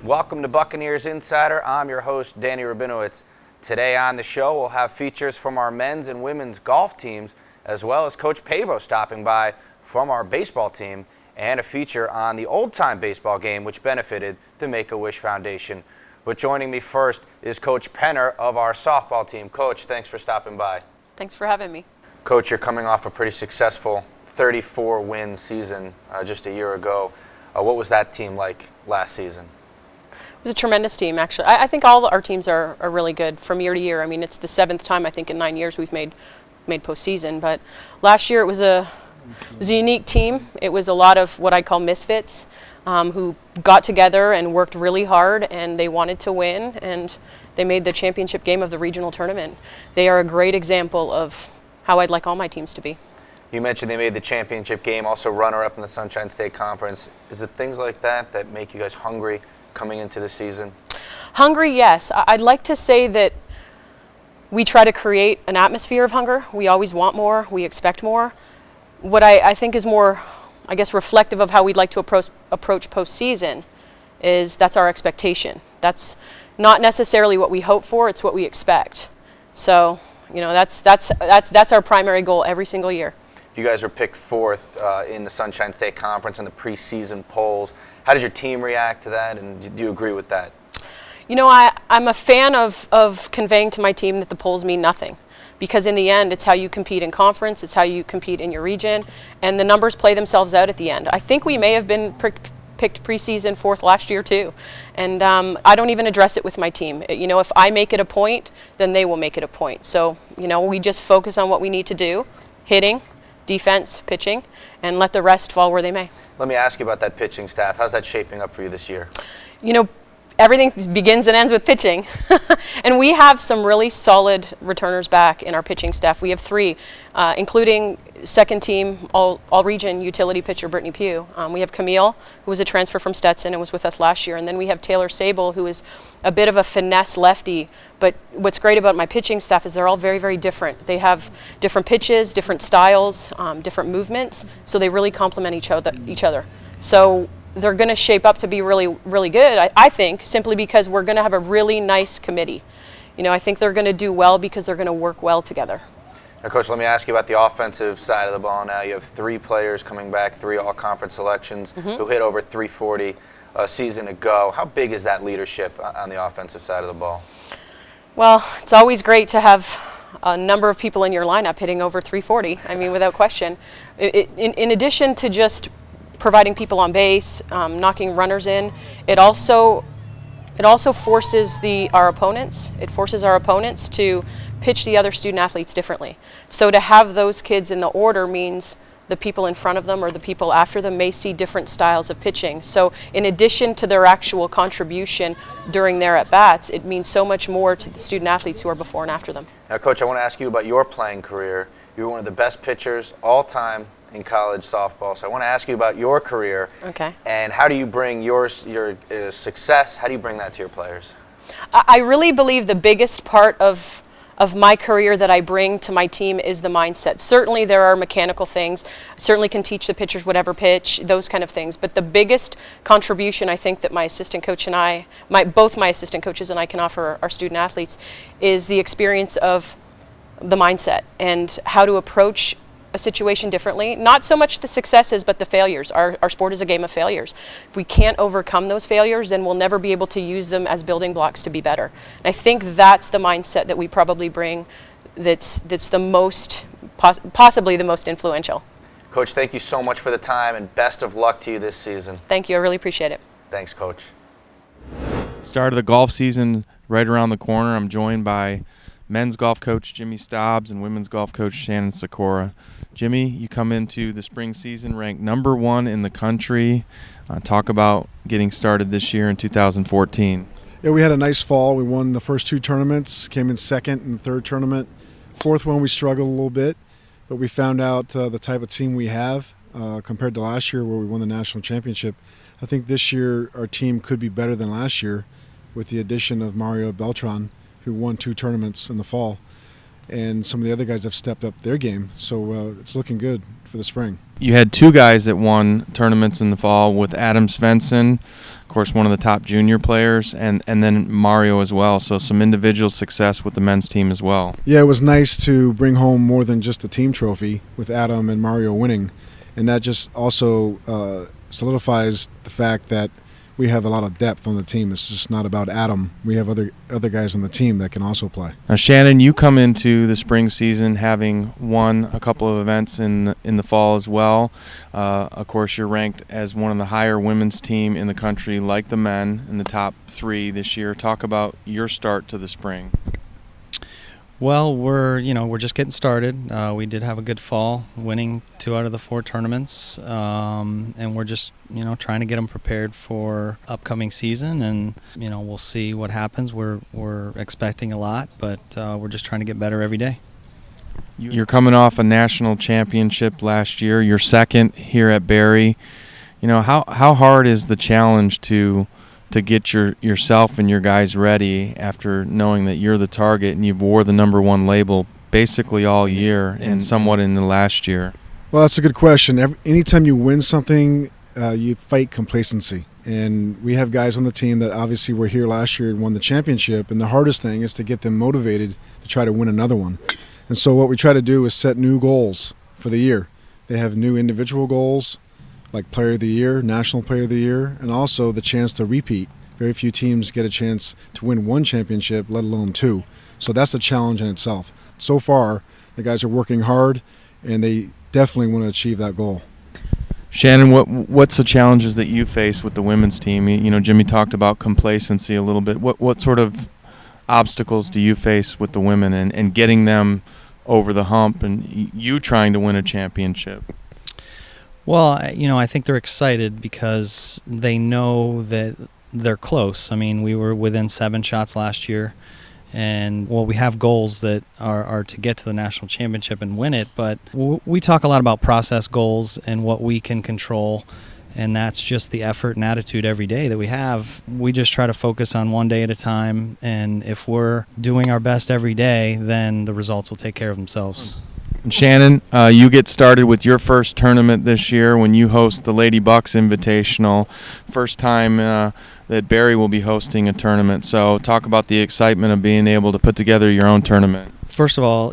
Welcome to Buccaneers Insider. I'm your host, Danny Rabinowitz. Today on the show, we'll have features from our men's and women's golf teams, as well as Coach Pavo stopping by from our baseball team, and a feature on the old-time baseball game, which benefited the Make-A-Wish Foundation. But joining me first is Coach Penner of our softball team. Coach, thanks for stopping by. Thanks for having me. Coach, you're coming off a pretty successful 34-win season just a year ago. What was that team like last season? It was a tremendous team, actually. I think all our teams are really good from year to year. I mean, it's the 7th time, I think, in 9 years we've made postseason. But last year it was a unique team. It was a lot of what I call misfits who got together and worked really hard, and they wanted to win, and they made the championship game of the regional tournament. They are a great example of how I'd like all my teams to be. You mentioned they made the championship game, also runner-up in the Sunshine State Conference. Is it things like that that make you guys hungry coming into the season? Hungry, yes. I'd like to say that we try to create an atmosphere of hunger. We always want more. We expect more. What I think is more, I guess, reflective of how we'd like to approach postseason is that's our expectation. That's not necessarily what we hope for. It's what we expect. So, you know, that's our primary goal every single year. You guys were picked 4th in the Sunshine State Conference in the preseason polls. How did your team react to that, and do you agree with that? You know, I'm a fan of conveying to my team that the polls mean nothing, because in the end, it's how you compete in conference, it's how you compete in your region, and the numbers play themselves out at the end. I think we may have been picked preseason 4th last year too, and I don't even address it with my team. You know, if I make it a point, then they will make it a point. So, you know, we just focus on what we need to do, hitting, defense, pitching, and let the rest fall where they may. Let me ask you about that pitching staff. How's that shaping up for you this year? You know, everything begins and ends with pitching. And we have some really solid returners back in our pitching staff. We have 3, including second team all-region utility pitcher Brittany Pugh. We have Camille, who was a transfer from Stetson and was with us last year. And then we have Taylor Sable, who is a bit of a finesse lefty. But what's great about my pitching staff is they're all very, very different. They have different pitches, different styles, different movements, so they really complement each other. So they're going to shape up to be really, really good, I think, simply because we're going to have a really nice committee. You know, I think they're going to do well because they're going to work well together. Now, Coach, let me ask you about the offensive side of the ball now. You have 3 players coming back, 3 all-conference selections who hit over 340 a season ago. How big is that leadership on the offensive side of the ball? Well, it's always great to have a number of people in your lineup hitting over 340, I mean, without question. In addition to just providing people on base, knocking runners in, it also forces our opponents. It forces our opponents to pitch the other student athletes differently. So to have those kids in the order means the people in front of them or the people after them may see different styles of pitching. So in addition to their actual contribution during their at-bats, it means so much more to the student athletes who are before and after them. Now, Coach, I want to ask you about your playing career. You were one of the best pitchers all time in college softball. So I want to ask you about your career. Okay. And how do you bring your success, how do you bring that to your players? I really believe the biggest part of my career that I bring to my team is the mindset. Certainly there are mechanical things, certainly can teach the pitchers whatever pitch, those kind of things. But the biggest contribution I think that my assistant coach and both my assistant coaches and I can offer our student athletes is the experience of the mindset and how to approach a situation differently. Not so much the successes, but the failures. Our sport is a game of failures. If we can't overcome those failures, then we'll never be able to use them as building blocks to be better. And I think that's the mindset that we probably bring that's the most, possibly the most influential. Coach, thank you so much for the time, and best of luck to you this season. Thank you. I really appreciate it. Thanks, Coach. Start of the golf season right around the corner. I'm joined by men's golf coach Jimmy Stobbs and women's golf coach Shannon Sikora. Jimmy, you come into the spring season ranked number 1 in the country. Talk about getting started this year in 2014. Yeah, we had a nice fall. We won the first 2 tournaments, came in second in the 3rd tournament. 4th one we struggled a little bit, but we found out the type of team we have compared to last year where we won the national championship. I think this year our team could be better than last year with the addition of Mario Beltran, who won 2 tournaments in the fall. and some of the other guys have stepped up their game. So it's looking good for the spring. You had two guys that won tournaments in the fall with Adam Svensson, of course, one of the top junior players, and then Mario as well. So some individual success with the men's team as well. Yeah, it was nice to bring home more than just a team trophy with Adam and Mario winning. And that just also solidifies the fact that we have a lot of depth on the team. It's just not about Adam. We have other guys on the team that can also play. Now, Shannon, you come into the spring season having won a couple of events in the fall as well. Of course, you're ranked as one of the higher women's team in the country, like the men, in the top 3 this year. Talk about your start to the spring. Well, we're just getting started. We did have a good fall, winning 2 out of the 4 tournaments, and we're just trying to get them prepared for upcoming season. And we'll see what happens. We're expecting a lot, but we're just trying to get better every day. You're coming off a national championship last year. You're second here at Barry. How hard is the challenge to get yourself and your guys ready after knowing that you're the target and you've wore the number 1 label basically all year and somewhat in the last year? Well, that's a good question. Anytime you win something, you fight complacency. And we have guys on the team that obviously were here last year and won the championship, and the hardest thing is to get them motivated to try to win another one. And so what we try to do is set new goals for the year. They have new individual goals, like Player of the Year, National Player of the Year, and also the chance to repeat. Very few teams get a chance to win 1 championship, let alone 2. So that's a challenge in itself. So far, the guys are working hard, and they definitely want to achieve that goal. Shannon, what's the challenges that you face with the women's team? Jimmy talked about complacency a little bit. What sort of obstacles do you face with the women and getting them over the hump and you trying to win a championship? Well, I think they're excited because they know that they're close. I mean, we were within 7 shots last year, and we have goals that are to get to the national championship and win it, but we talk a lot about process goals and what we can control, and that's just the effort and attitude every day that we have. We just try to focus on one day at a time, and if we're doing our best every day, then the results will take care of themselves. And Shannon, you get started with your first tournament this year when you host the Lady Bucks Invitational. First time that Barry will be hosting a tournament. So talk about the excitement of being able to put together your own tournament. First of all,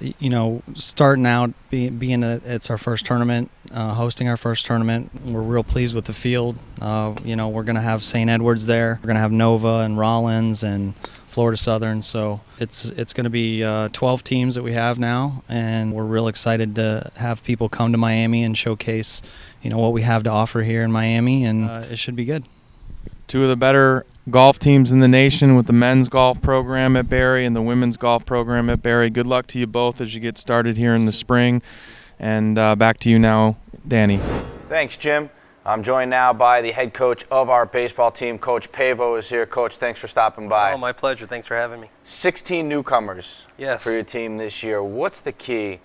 starting out, it's our first tournament, hosting our first tournament. We're real pleased with the field. We're going to have St. Edward's there. We're going to have Nova and Rollins and Florida Southern. So it's going to be 12 teams that we have now, and we're real excited to have people come to Miami and showcase, what we have to offer here in Miami, and it should be good. 2 of the better golf teams in the nation with the men's golf program at Barry and the women's golf program at Barry. Good luck to you both as you get started here in the spring. And back to you now, Danny. Thanks, Jim. I'm joined now by the head coach of our baseball team. Coach Pavo is here. Coach, thanks for stopping by. Oh, my pleasure. Thanks for having me. 16 newcomers Yes. for your team this year. What's the key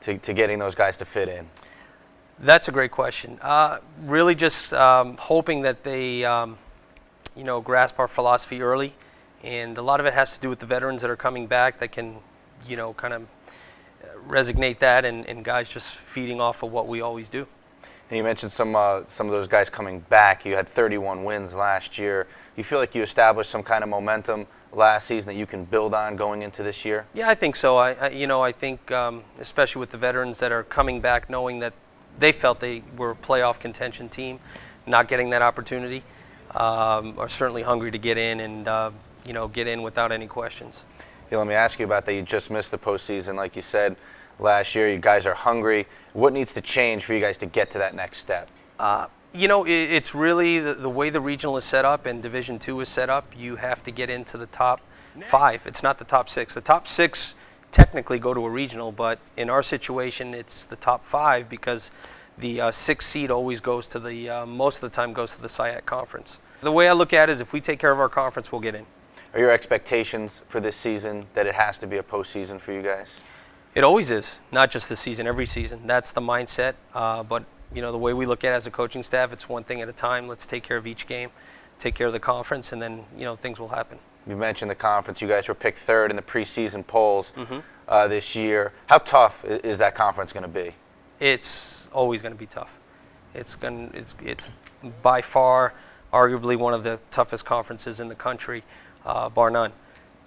to getting those guys to fit in? That's a great question. Really just hoping that they, grasp our philosophy early. And a lot of it has to do with the veterans that are coming back that can, kind of resignate that and guys just feeding off of what we always do. And you mentioned some of those guys coming back. You had 31 wins last year. You feel like you established some kind of momentum last season that you can build on going into this year? Yeah, I think so. I think especially with the veterans that are coming back, knowing that they felt they were a playoff contention team, not getting that opportunity, are certainly hungry to get in and get in without any questions. Yeah, let me ask you about that. You just missed the postseason, like you said last year. You guys are hungry. What needs to change for you guys to get to that next step? It's really the way the regional is set up and Division II is set up. You have to get into the top 5. It's not the top 6. The top 6 technically go to a regional, but in our situation, it's the top 5 because the 6th seed always goes to the, most of the time goes to the SIAC conference. The way I look at it is if we take care of our conference, we'll get in. Are your expectations for this season that it has to be a postseason for you guys? It always is, not just this season, every season. That's the mindset. But the way we look at it as a coaching staff, it's one thing at a time. Let's take care of each game, take care of the conference, and then things will happen. You mentioned the conference. You guys were picked third in the preseason polls this year. How tough is that conference going to be? It's always going to be tough. It's by far, arguably one of the toughest conferences in the country, bar none.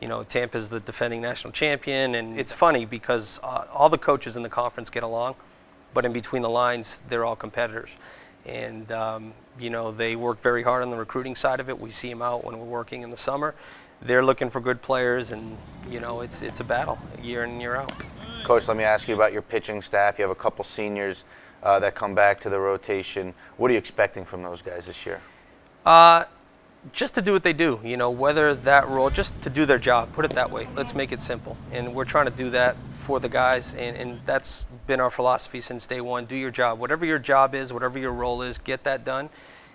You know, Tampa's the defending national champion, and it's funny because all the coaches in the conference get along, but in between the lines, they're all competitors. And, you know, they work very hard on the recruiting side of it. We see them out when we're working in the summer. They're looking for good players, and, you know, it's a battle year in and year out. Coach, let me ask you about your pitching staff. You have a couple seniors that come back to the rotation. What are you expecting from those guys this year? Just to do what they do, you know, whether that role, just to do their job, put it that way. Let's make it simple. And we're trying to do that for the guys, and that's been our philosophy since day one. Do your job. Whatever your job is, whatever your role is, get that done.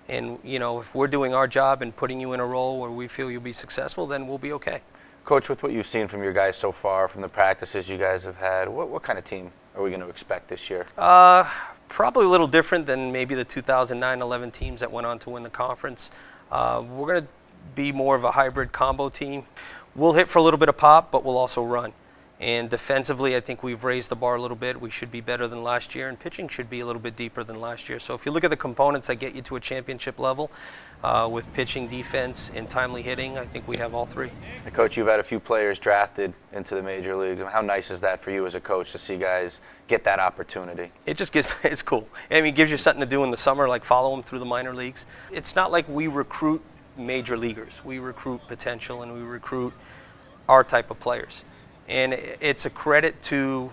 And, you know, if we're doing our job and putting you in a role where we feel you'll be successful, then we'll be okay. Coach, with what you've seen from your guys so far, from the practices you guys have had, what kind of team are we going to expect this year? Probably a little different than maybe the 2009-11 teams that went on to win the conference. We're going to be more of a hybrid combo team. We'll hit for a little bit of pop, but we'll also run. And defensively, I think we've raised the bar a little bit. We should be better than last year, and pitching should be a little bit deeper than last year. So if you look at the components that get you to a championship level, with pitching, defense, and timely hitting, I think we have all three. Hey, Coach, you've had a few players drafted into the major leagues. How nice is that for you as a coach to see guys get that opportunity? It just it's cool. I mean, it gives you something to do in the summer, like follow them through the minor leagues. It's not like we recruit major leaguers. We recruit potential, and we recruit our type of players. And it's a credit to,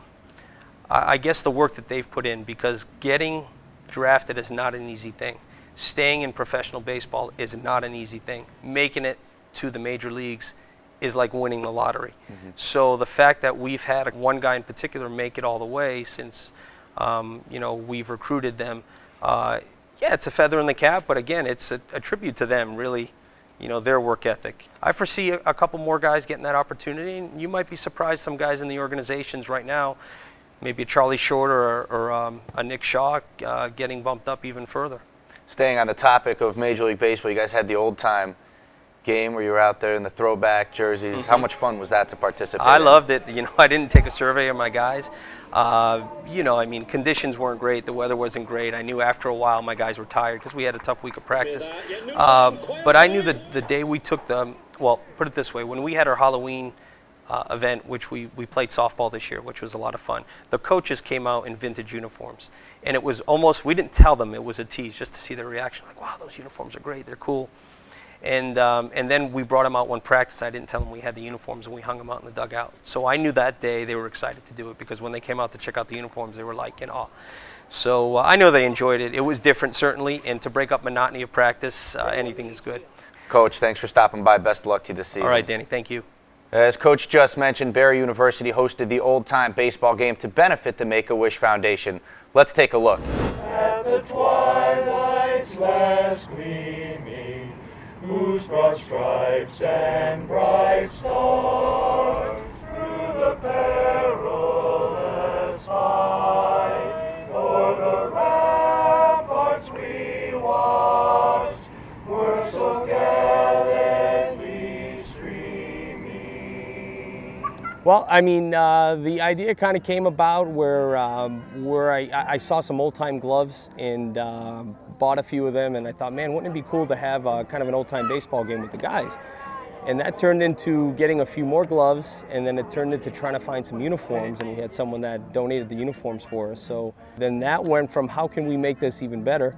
I guess, the work that they've put in, because getting drafted is not an easy thing. Staying in professional baseball is not an easy thing. Making it to the major leagues is like winning the lottery. So the fact that we've had one guy in particular make it all the way since, you know, we've recruited them, yeah, it's a feather in the cap, but again, it's a tribute to them, really. You know, their work ethic. I foresee a couple more guys getting that opportunity, and you might be surprised some guys in the organizations right now, maybe a Charlie Short or a Nick Shaw, getting bumped up even further. Staying on the topic of Major League Baseball, you guys had the old-time game where you were out there in the throwback jerseys. How much fun was that to participate I in? loved it. You know, I didn't take a survey of my guys. You know, I mean, conditions weren't great. The weather wasn't great. I knew after a while my guys were tired because we had a tough week of practice. But I knew that the day we took well, put it this way, when we had our Halloween event, which we played softball this year, which was a lot of fun, the coaches came out in vintage uniforms. And it was almost, we didn't tell them it was a tease, just to see their reaction. Like, wow, those uniforms are great. They're cool. And then we brought them out one practice. I didn't tell them we had the uniforms, and we hung them out in the dugout. So I knew that day they were excited to do it, because when they came out to check out the uniforms, they were like in awe. So I know they enjoyed it. It was different, certainly, and to break up monotony of practice, anything is good. Coach, thanks for stopping by. Best of luck to you this season. All right, Danny, thank you. As Coach just mentioned, Barry University hosted the old-time baseball game to benefit the Make-A-Wish Foundation. Let's take a look. At the twilight's last gleaming, whose broad stripes and bright stars through the perilous fight o'er the ramparts we watched were so gallantly streaming. Well, I mean, the idea kind of came about where I saw some old-time gloves and bought a few of them, and I thought, man, wouldn't it be cool to have kind of an old-time baseball game with the guys? And that turned into getting a few more gloves, and then it turned into trying to find some uniforms, and we had someone that donated the uniforms for us. So then that went from how can we make this even better?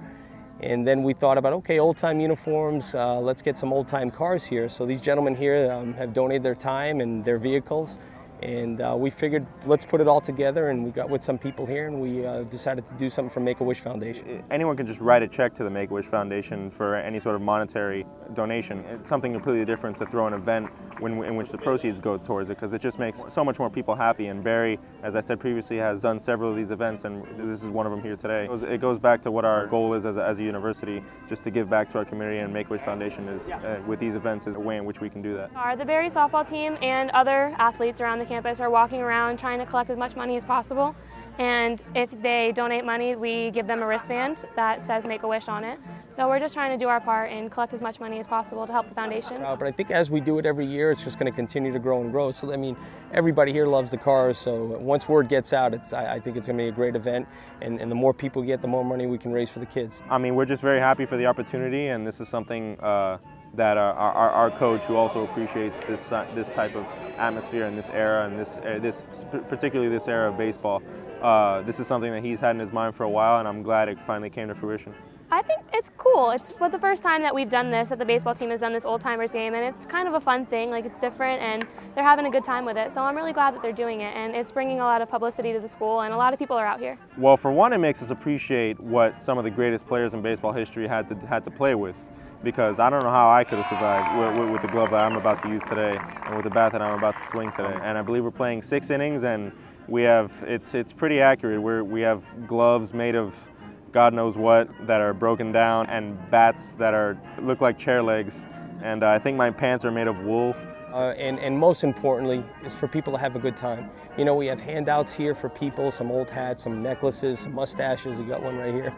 And then we thought about, okay, old-time uniforms, let's get some old-time cars here. So these gentlemen here have donated their time and their vehicles. And we figured, let's put it all together, and we got with some people here, and we decided to do something for Make-A-Wish Foundation. Anyone can just write a check to the Make-A-Wish Foundation for any sort of monetary donation. It's something completely different to throw an event in which the proceeds go towards it, because it just makes so much more people happy. And Barry, as I said previously, has done several of these events, and this is one of them here today. It goes back to what our goal is as a university, just to give back to our community, and Make-A-Wish Foundation is, with these events, is a way in which we can do that. The Barry softball team and other athletes around the campus are walking around trying to collect as much money as possible, and if they donate money, we give them a wristband that says Make-A-Wish on it. So we're just trying to do our part and collect as much money as possible to help the foundation. But I think as we do it every year, it's just going to continue to grow and grow. So I mean, everybody here loves the cars. So once word gets out, I think it's going to be a great event. And the more people get, the more money we can raise for the kids. I mean, we're just very happy for the opportunity, and this is something that our coach, who also appreciates this type of atmosphere in this era, and particularly this era of baseball, this is something that he's had in his mind for a while, and I'm glad it finally came to fruition. I think it's cool. It's for the first time that we've done this, that the baseball team has done this old timers game, and it's kind of a fun thing. Like, it's different, and they're having a good time with it. So I'm really glad that they're doing it, and it's bringing a lot of publicity to the school, and a lot of people are out here. Well, for one, it makes us appreciate what some of the greatest players in baseball history had to play with, because I don't know how I could have survived with the glove that I'm about to use today and with the bat that I'm about to swing today. And I believe we're playing 6 innings, and we have it's pretty accurate. We have gloves made of God knows what that are broken down, and bats that look like chair legs, and I think my pants are made of wool. And most importantly is for people to have a good time. You know, we have handouts here for people, some old hats, some necklaces, some mustaches. We got one right here.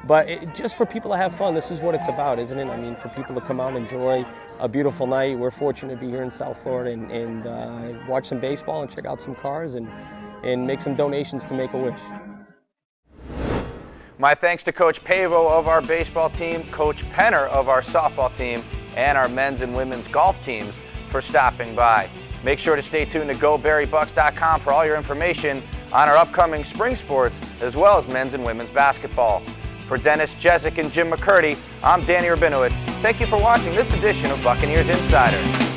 But just for people to have fun. This is what it's about, isn't it? I mean, for people to come out and enjoy a beautiful night. We're fortunate to be here in South Florida and watch some baseball and check out some cars and make some donations to Make-A-Wish. My thanks to Coach Pavo of our baseball team, Coach Penner of our softball team, and our men's and women's golf teams for stopping by. Make sure to stay tuned to GoBarryBucks.com for all your information on our upcoming spring sports, as well as men's and women's basketball. For Dennis Jezik and Jim McCurdy, I'm Danny Rabinowitz. Thank you for watching this edition of Buccaneers Insider.